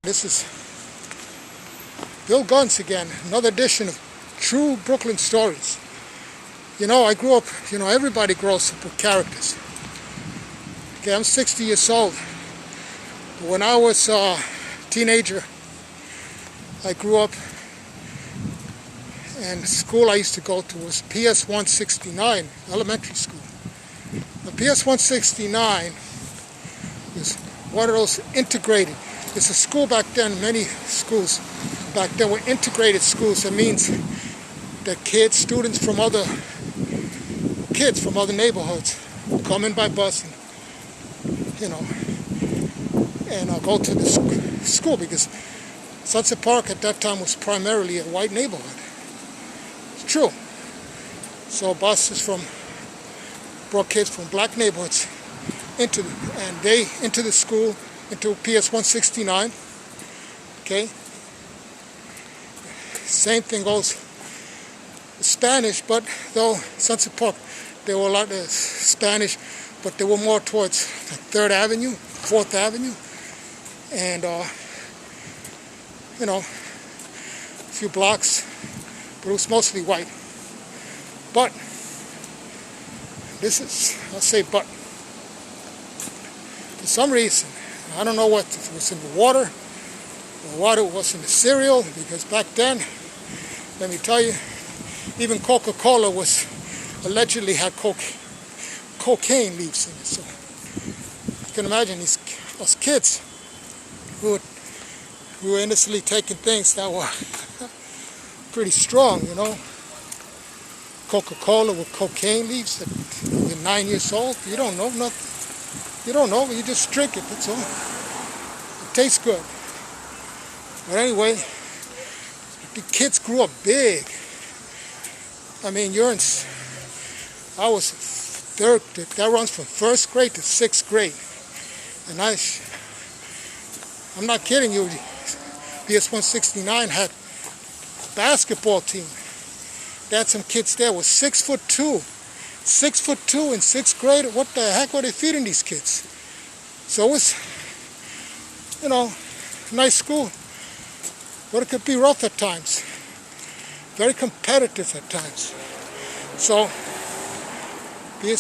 This is Bill Gunnz again, another edition of True Brooklyn Stories. You know, I grew up, everybody grows up with characters. Okay, I'm 60 years old. But when I was a teenager, I grew up, and the school I used to go to was PS 169, elementary school. The PS 169 was one of those integrated. It's a school back then. Many schools back then were integrated schools. That means that students from other neighborhoods would come in by bus and go to the school, because Sunset Park at that time was primarily a white neighborhood. It's true. So buses brought kids from black neighborhoods into the school, into PS 169. Okay. Same thing goes with Spanish, but though Sunset Park, there were a lot of Spanish, but they were more towards 3rd Avenue, 4th Avenue, and a few blocks, but it was mostly white. But for some reason, I don't know what was in the water, or what it was in the cereal, because back then, let me tell you, even Coca-Cola allegedly had cocaine leaves in it. So you can imagine us kids who were innocently taking things that were pretty strong, Coca-Cola with cocaine leaves at 9 years old. You don't know nothing. You don't know, you just drink it, that's all. It tastes good. But anyway, the kids grew up big. I mean, I was third, that runs from 1st grade to 6th grade. And I'm not kidding you, PS 169 had a basketball team. They had some kids there with 6'2". 6'2" in 6th grade. What the heck were they feeding these kids? So it was, nice school. But it could be rough at times. Very competitive at times. So, I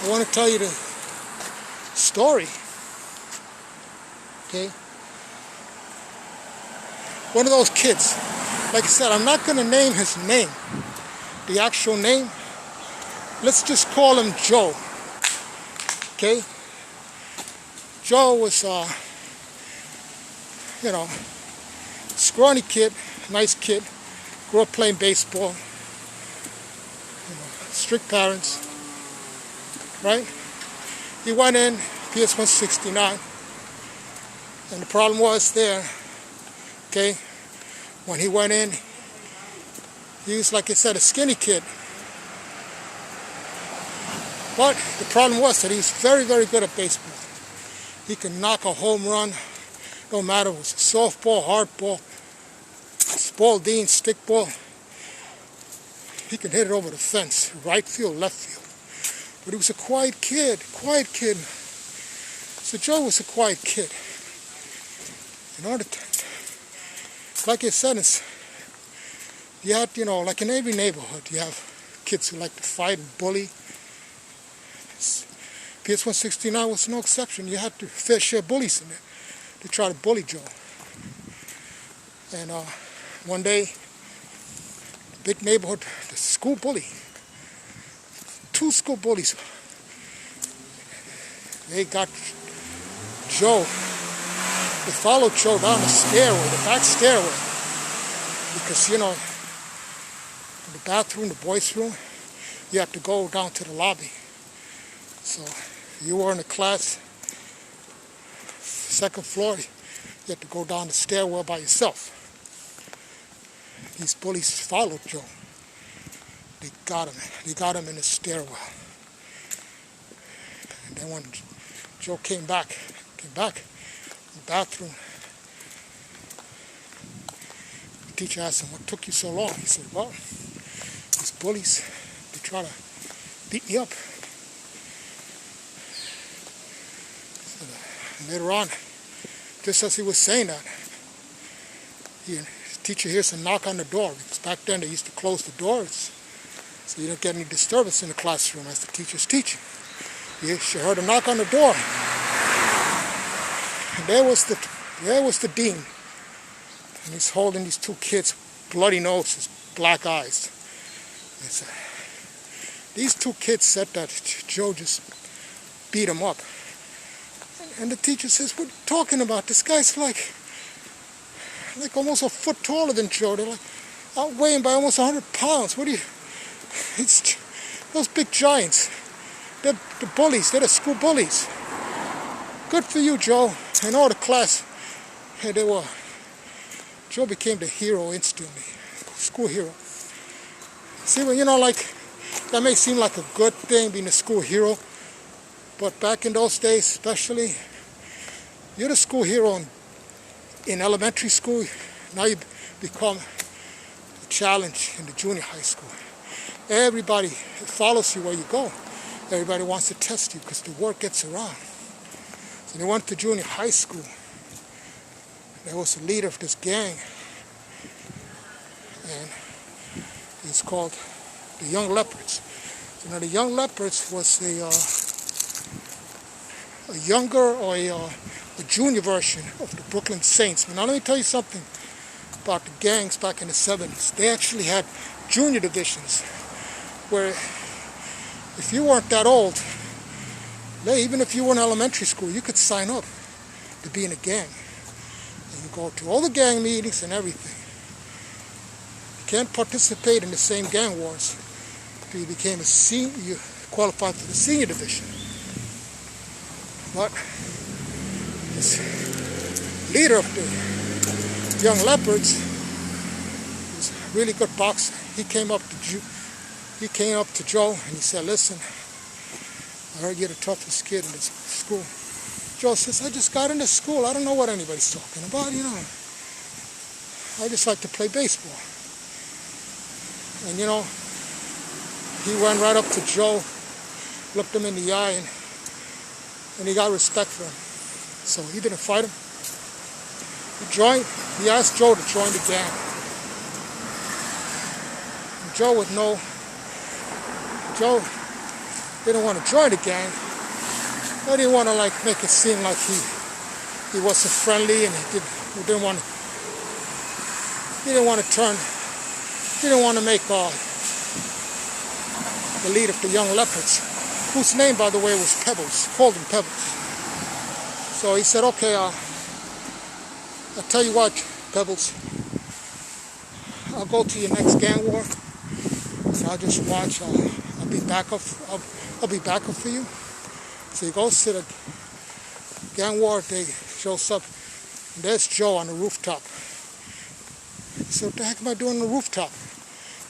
want to tell you the story. Okay? One of those kids, like I said, I'm not going to name his name, the actual name. Let's just call him Joe. Okay? Joe was, scrawny kid, nice kid, grew up playing baseball, strict parents, right? He went in PS 169, and the problem was there, okay, when he went in, he was, like I said, a skinny kid. But the problem was that he was very, very good at baseball. He could knock a home run, no matter if it was a softball, hardball, Spalding, stickball. He could hit it over the fence, right field, left field. But he was a quiet kid. So Joe was a quiet kid. Like I said, you had, like in every neighborhood, you have kids who like to fight and bully. PS 169 was no exception. You had to fair share bullies in there. They tried to bully Joe. And one day, big neighborhood, the school bully, 2 school bullies, they got Joe. They followed Joe down the stairway, the back stairway, because, in the bathroom, the boys' room, you have to go down to the lobby. So you were in a class, 2nd floor, you had to go down the stairwell by yourself. These bullies followed Joe. They got him in the stairwell. And then when Joe came back in the bathroom, the teacher asked him, "What took you so long?" He said, "Well, these bullies, they try to beat me up." So later on, just as he was saying that, his teacher hears a knock on the door, because back then they used to close the doors so you don't get any disturbance in the classroom as the teacher's teaching. She heard a knock on the door, and there was the dean, and he's holding these two kids, bloody noses, black eyes. These two kids said that Joe just beat him up. And the teacher says, what are you talking about? This guy's like almost a foot taller than Joe. They're like outweighing by almost 100 pounds. It's those big giants. They're the bullies. They're the school bullies. Good for you, Joe. And all the class, Joe became the hero instantly. School hero. See, well, that may seem like a good thing, being a school hero. But back in those days, especially, you're the school hero in elementary school. Now you become a challenge in the junior high school. Everybody follows you where you go. Everybody wants to test you because the word gets around. So they went to junior high school. There was a leader of this gang, and it's called the Young Leopards. So now the Young Leopards was a younger or a junior version of the Brooklyn Saints. Now let me tell you something about the gangs back in the 70s. They actually had junior divisions where if you weren't that old, even if you were in elementary school, you could sign up to be in a gang. And you go to all the gang meetings and everything. You can't participate in the same gang wars if you became a senior, you qualified for the senior division. But this leader of the Young Leopards was a really good boxer. He came up to Joe and he said, listen, I heard you're the toughest kid in this school. Joe says, I just got into school. I don't know what anybody's talking about, I just like to play baseball. And he went right up to Joe, looked him in the eye, and he got respect for him. So he didn't fight him. He asked Joe to join the gang. And Joe didn't want to join the gang. But he didn't want to make it seem like he wasn't friendly, and he didn't want to make the leader of the Young Leopards, whose name, by the way, was Pebbles, called him Pebbles. So he said, okay, I'll tell you what, Pebbles, I'll go to your next gang war, and I'll just watch. I'll be backup for you. So he goes to the gang war day, shows up, and there's Joe on the rooftop. He said, what the heck am I doing on the rooftop?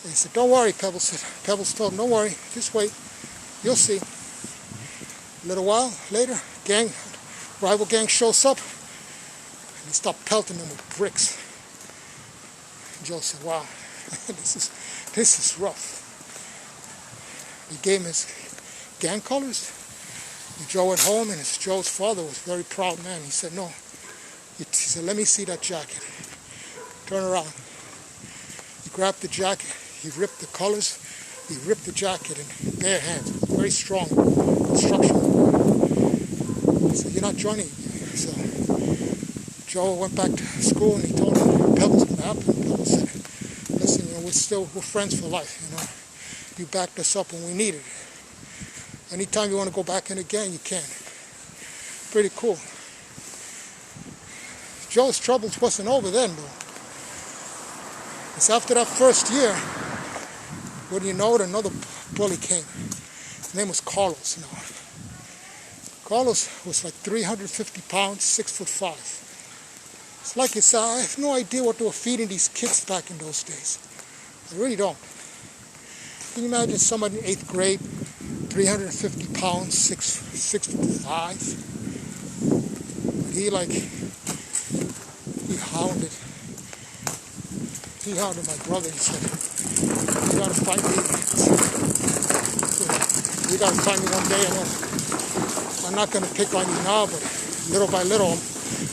And he said, don't worry, Pebbles. Pebbles told him, don't worry, just wait. You'll see. A little while later, rival gang shows up, and they start pelting him with bricks. And Joe said, wow, this is rough. He gave him his gang colors. And Joe went home, and Joe's father was a very proud man. He said, no. He said, let me see that jacket. Turn around. He grabbed the jacket. He ripped the colors. He ripped the jacket in bare hands. It was very strong construction. He said, you're not joining me. So Joe went back to school, and he told him Pebbles what happened. Pebbles said, listen, we're friends for life. You backed us up when we needed it. Anytime you want to go back in again, you can. Pretty cool. Joe's troubles wasn't over then, though. It's after that first year, wouldn't you know it, another bully came. His name was Carlos. Carlos was like 350 pounds, 6'5". It's like I have no idea what they were feeding these kids back in those days. I really don't. Can you imagine somebody in 8th grade, 350 pounds, 6'5"? He hounded my brother and said, you gotta fight me. You gotta fight me one day. I'm not gonna pick on you now, but little by little,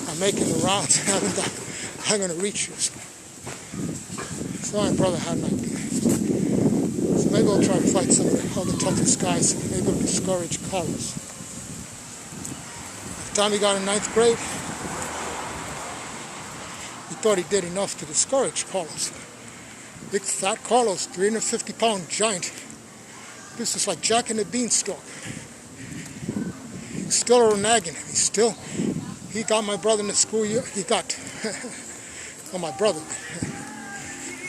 I'm making the rounds, I'm going to reach you. So my brother had an idea. So maybe I'll try to fight some of the other toughest guys. Maybe it'll discourage Carlos. By the time he got in 9th grade, he thought he did enough to discourage Carlos. Big fat Carlos, 350-pound giant. This is like Jack and the Beanstalk. He's still nagging him. He got my brother in the school year. He got, well, my brother.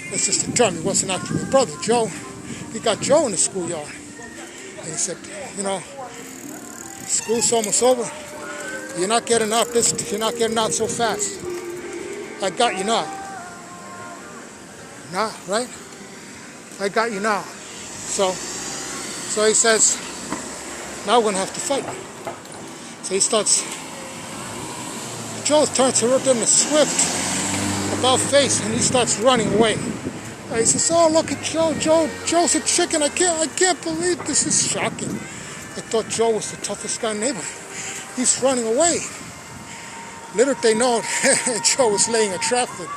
That's just a term. He wasn't actually my brother. Joe, he got Joe in the schoolyard. And he said, you know, school's almost over. You're not getting out so fast. I got you now. Now, right? I got you now. So he says, now we're going to have to fight. So he starts, Joe turns to him a swift, about face, and he starts running away. And he says, oh, look at Joe. Joe's a chicken. I can't believe this is shocking. I thought Joe was the toughest guy in the neighborhood. He's running away. Little did they know, Joe was laying a trap for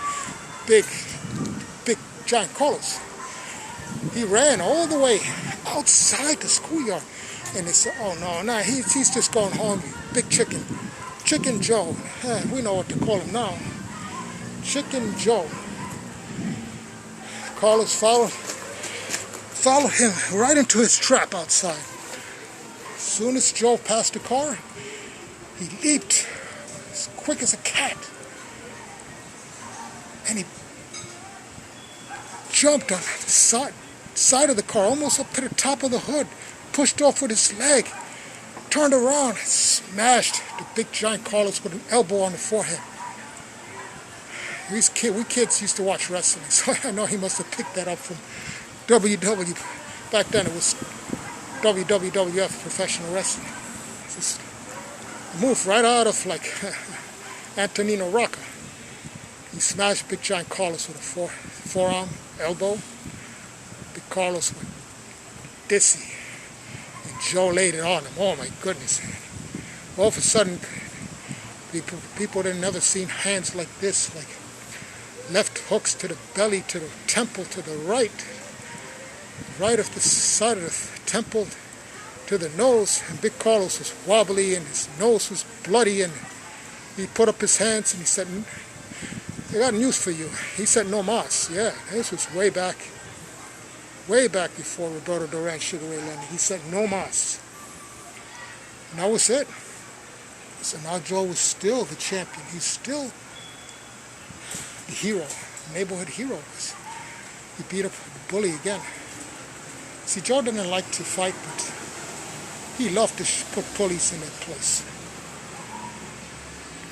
big giant Carlos. He ran all the way outside the schoolyard. And they said, oh no, he's just going home. Big chicken. Chicken Joe. We know what to call him now. Chicken Joe. Carlos followed him right into his trap outside. As soon as Joe passed the car, he leaped as quick as a cat. And he jumped on the side of the car, almost up to the top of the hood, pushed off with his leg, turned around, and smashed the big giant Carlos with an elbow on the forehead. We kids used to watch wrestling, so I know he must have picked that up from WW. Back then it was WWF, professional wrestling. Just moved right out of like Antonino Rocca. He smashed big giant Carlos with a forearm, elbow. Big Carlos went dizzy. And Joe laid it on him. Oh my goodness. All of a sudden, people that had never seen hands like this, like left hooks to the belly, to the temple, to the right of the side of the temple, to the nose. And big Carlos was wobbly and his nose was bloody, and he put up his hands and he said, I got news for you. He said, no mas. Yeah, this was way back before Roberto Duran, Sugar Ray Leonard. He said, no mas. And that was it. So now Joe was still the champion. He's still the hero, neighborhood hero. He beat up the bully again. See, Joe didn't like to fight, but he loved to put bullies in their place.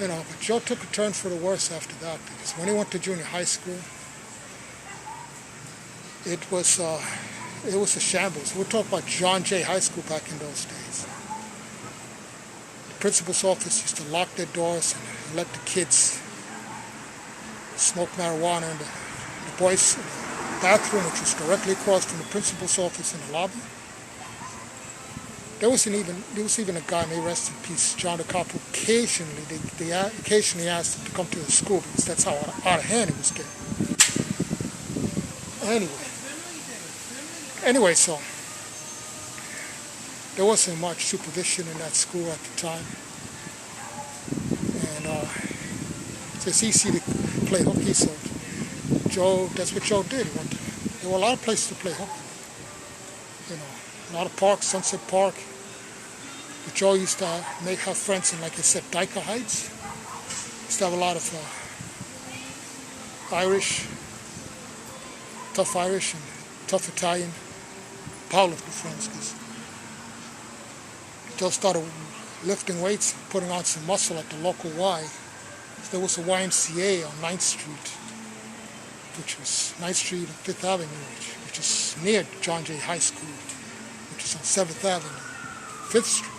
You know, but Joe took a turn for the worse after that, because when he went to junior high school, it was a shambles. We're talking about John Jay High School back in those days. The principal's office used to lock their doors and let the kids smoke marijuana in the boys' bathroom, which was directly across from the principal's office in the lobby. There was even a guy, may rest in peace, John the Cop, who occasionally asked him to come to the school, because that's how out of hand it was getting. Anyway, so there wasn't much supervision in that school at the time, and so it's easy to play hooky. So Joe, that's what Joe did. There were a lot of places to play hooky. You know, a lot of parks, Sunset Park. But Joe used to have friends in, like I said, Dyker Heights. Used to have a lot of Irish, tough Irish and tough Italian powerlifting friends, because Joe started lifting weights, putting on some muscle at the local Y. There was a YMCA on 9th Street, which was 9th Street and 5th Avenue, which is near John Jay High School, which is on 7th Avenue, 5th Street.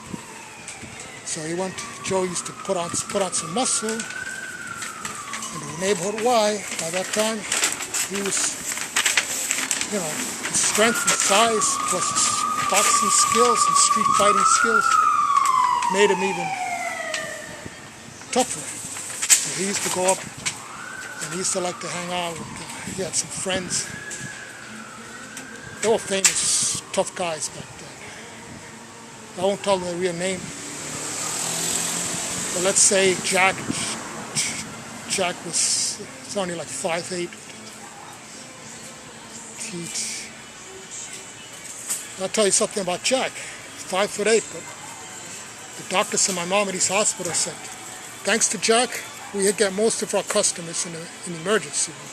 So Joe used to put on some muscle in the neighborhood Y. By that time, he was, you know, his strength and size, plus his boxing skills and street fighting skills, made him even tougher. So he used to go up, and he used to like to hang out with, he had some friends. They were famous, tough guys back then. I won't tell them their real name. But let's say Jack was only like 5'8". I'll tell you something about Jack. 5'8", but the doctors in my mom at his hospital said, thanks to Jack, we get most of our customers in emergency room.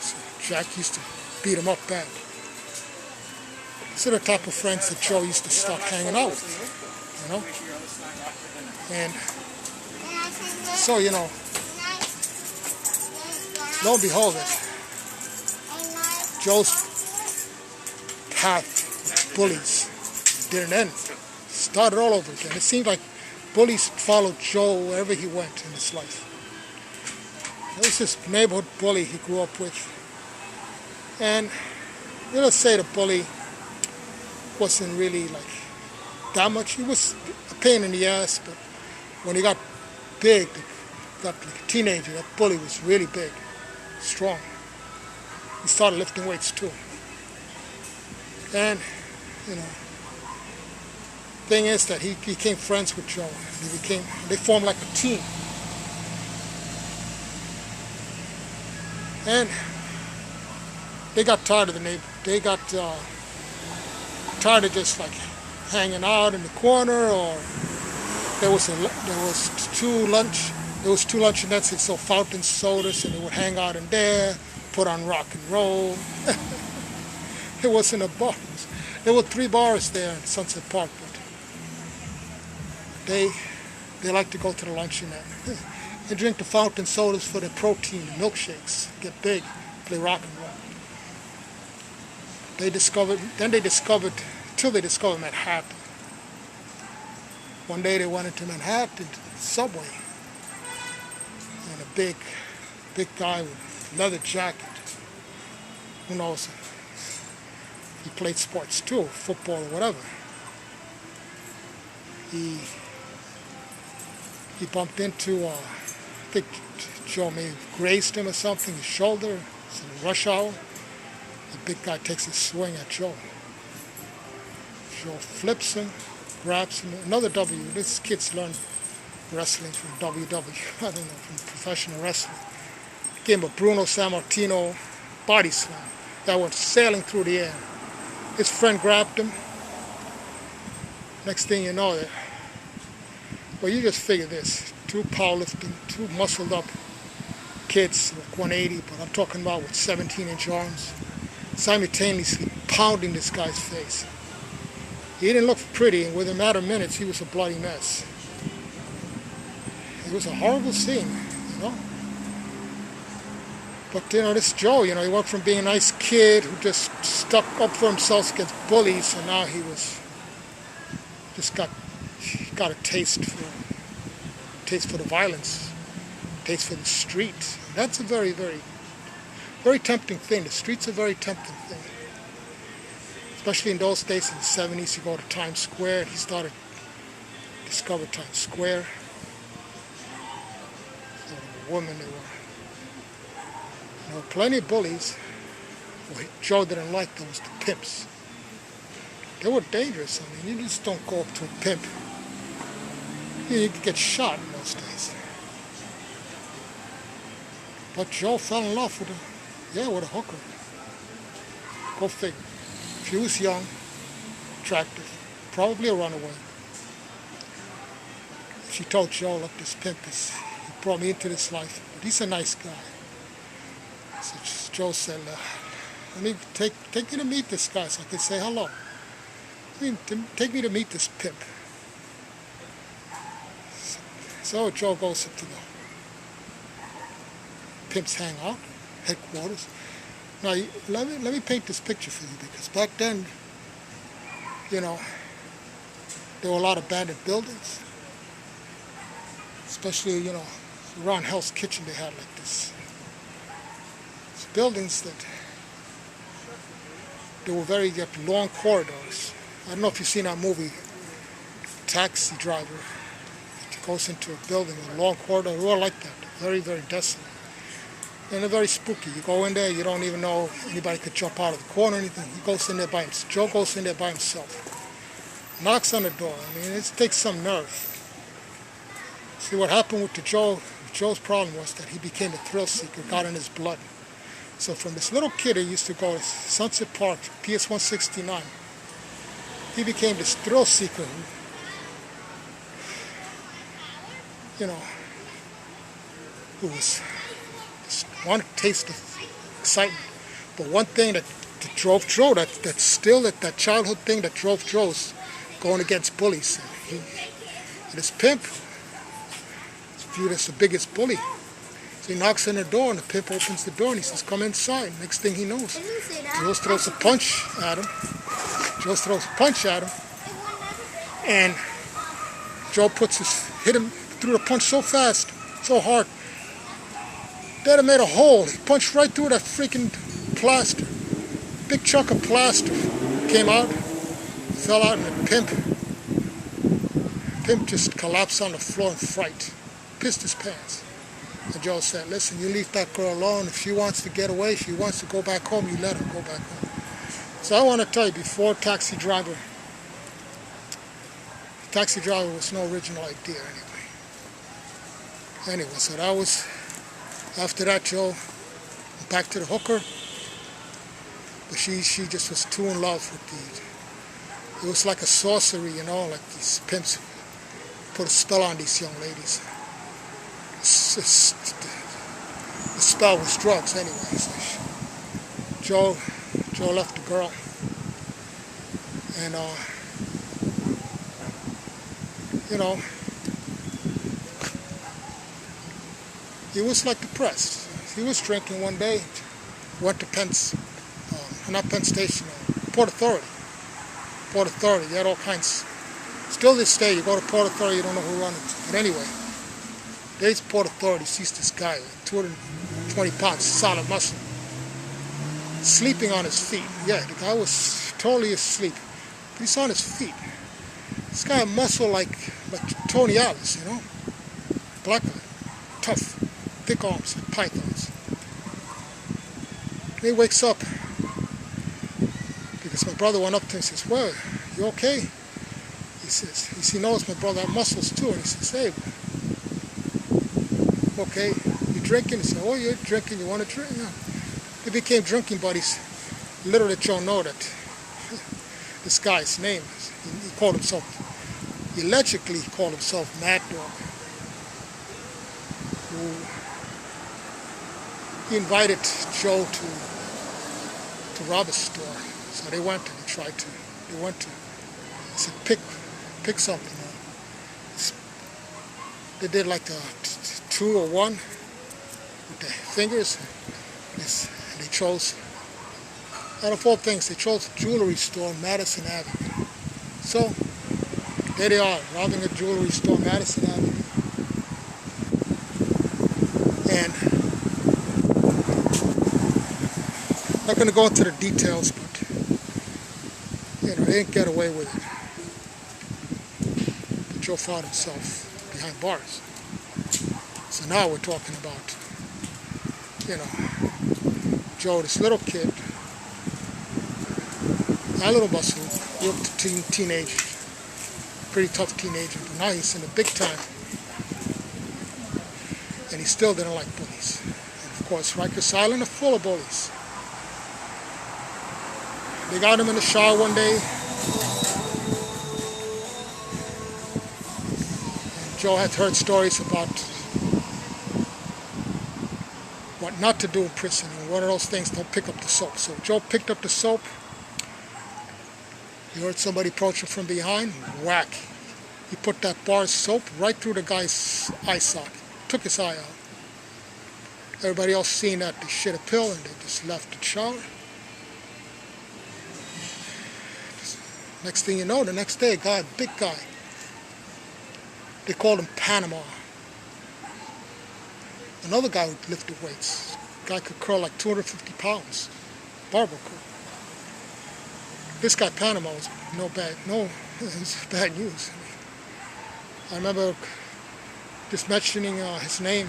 So Jack used to beat him up bad. These are the type of friends that Joe used to start hanging out with, you know? And so, you know, lo and behold, Joe's path with bullies didn't end. Started all over again. It seemed like bullies followed Joe wherever he went in his life. There was this neighborhood bully he grew up with. And let's say the bully wasn't really like that much. He was a pain in the ass, but when he got big, got like a teenager, that bully was really big, strong. He started lifting weights too. And, you know, thing is that he became friends with Joe. They formed like a team. And they got tired of the neighbor. They got tired of just like hanging out in the corner, or there was two luncheonettes that sold fountain sodas, and they would hang out in there, put on rock and roll. It wasn't a bar. There were 3 bars there in Sunset Park, but they like to go to the luncheonette. They drink the fountain sodas for their protein, the milkshakes, get big, play rock and roll. They discovered Manhattan. One day they went into Manhattan, to the subway, and a big guy with a leather jacket, who knows, he played sports too, football or whatever. He bumped into, I think Joe may have grazed him or something, his shoulder. It's in rush hour. The big guy takes a swing at Joe. Joe flips him, grabs him, another W. This kid's learned wrestling from WW, I don't know, from professional wrestling. Gave him a Bruno Sammartino body slam that went sailing through the air. His friend grabbed him. Next thing you know, well, you just figure this. 2 powerlifting, 2 muscled up kids, like 180, but I'm talking about with 17-inch arms, simultaneously pounding this guy's face. He didn't look pretty, and within a matter of minutes, he was a bloody mess. It was a horrible scene, you know? But, you know, this Joe, you know, he went from being a nice kid who just stuck up for himself against bullies, and now he got a taste for the violence, taste for the street. That's a very, very, very tempting thing. The street's a very tempting thing. Especially in those days, in the 70s, you go to Times Square. He discovered Times Square. So the women, there were plenty of bullies. What Joe didn't like them was the pimps. They were dangerous. I mean, you just don't go up to a pimp. You could get shot in those days. But Joe fell in love with a hooker. Go figure. She was young, attractive, probably a runaway. She told Joe, look, this pimp he brought me into this life, but he's a nice guy. So Joe said, let me take me to meet this guy so I can say hello. Take me to meet this pimp. So Joe goes up to the pimp's hangout, headquarters. Now, let me paint this picture for you, because back then, you know, there were a lot of abandoned buildings. Especially, you know, around Hell's Kitchen they had like this. It's buildings that they were very long corridors. I don't know if you've seen that movie, Taxi Driver. goes into a building, a long corridor. They're all like that. Very, very desolate. And they're very spooky. You go in there, you don't even know anybody could jump out of the corner or anything. He goes in there by himself. Joe goes in there by himself. Knocks on the door. I mean, it takes some nerve. See, what happened with Joe's problem was that he became a thrill seeker, got in his blood. So from this little kid who used to go to Sunset Park, PS 169, he became this thrill seeker who, who was just wanted to taste the excitement. But one thing that drove Joe, that's still that childhood thing that drove Joe's going against bullies. And his pimp is viewed as the biggest bully. So he knocks on the door, and the pimp opens the door, and he says, "Come inside." Next thing he knows, Joe throws a punch at him. And Joe hit him, threw the punch so fast, so hard, that it made a hole. He punched right through that freaking plaster. Big chunk of plaster came out, fell out, and the pimp just collapsed on the floor in fright, pissed his pants. And Joe said, "Listen, you leave that girl alone. If she wants to get away, she wants to go back home, you let her go back home." So I want to tell you, before Taxi Driver was no original idea anyway. So that was, after that, Joe went back to the hooker. But she just was too in love with it was like a sorcery, like these pimps put a spell on these young ladies. The spell was drugs anyway. So Joe left the girl. And, he was like depressed. He was drinking one day, went to Penn Station, Port Authority. They had all kinds. Still this day, you go to Port Authority, you don't know who runs it. But anyway, there's Port Authority, sees this guy, 220 pounds, solid muscle, sleeping on his feet. Yeah, the guy was totally asleep. But he's on his feet. This guy had muscle like Tony Alice, black guy, tough, thick arms, like pythons. And he wakes up because my brother went up to him and says, "Well, you okay?" He knows my brother had muscles too, and he says, "Hey, okay, you drinking?" He said, "Oh, you're drinking, you want to drink?" Yeah. They became drinking buddies. Little did Joe know that this guy's name, he allegedly called himself Mad Dog. He invited Joe to rob a store. So they went and he said, pick something. They did like a 2 or 1 with their fingers. They chose, out of all things, they chose a jewelry store in Madison Avenue. So there they are, robbing a jewelry store in Madison Avenue. And I'm not going to go into the details, but they didn't get away with it. But Joe found himself behind bars. So now we're talking about, Joe, this little kid, a little muscle, grew up to teenage, pretty tough teenager, but now he's in the big time. And he still didn't like bullies. And of course, Rikers Island is full of bullies. They got him in the shower one day. And Joe had heard stories about what not to do in prison. And one of those things, don't pick up the soap. So Joe picked up the soap. He heard somebody approach him from behind. Whack. He put that bar of soap right through the guy's eye socket. Took his eye out. Everybody else seen that, they shit a pill and they just left the shower. Next thing you know, the next day, a big guy. They called him Panama. Another guy who lifted weights. Guy could curl like 250 pounds. Barber curl. This guy Panama was it was bad news. I remember just mentioning his name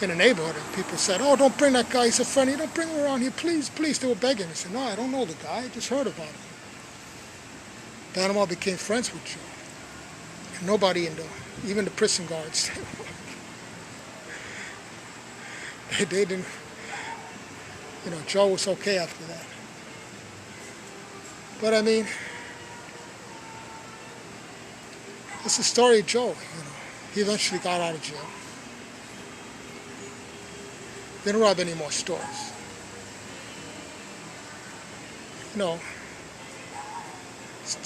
in the neighborhood, and people said, "Oh, don't bring that guy. He's a friend. Don't bring him around here, please, please." They were begging. He said, "No, I don't know the guy. I just heard about him." Panama became friends with Joe. And nobody even the prison guards, they didn't. Joe was okay after that. But I mean, it's the story of Joe. He eventually got out of jail. Didn't rob any more stores.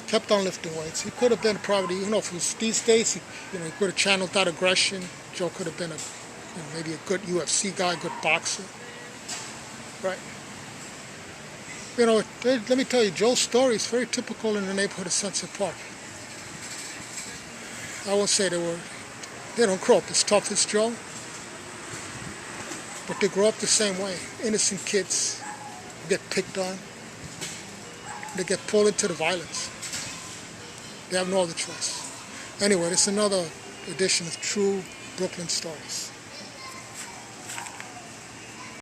Kept on lifting weights. He could have been probably, if it was these days, he could have channeled that aggression. Joe could have been maybe a good UFC guy, good boxer. Right. Let me tell you, Joe's story is very typical in the neighborhood of Sunset Park. I won't say they don't grow up as tough as Joe, but they grow up the same way. Innocent kids get picked on. They get pulled into the violence. They have no other choice. Anyway, this is another edition of True Brooklyn Stories.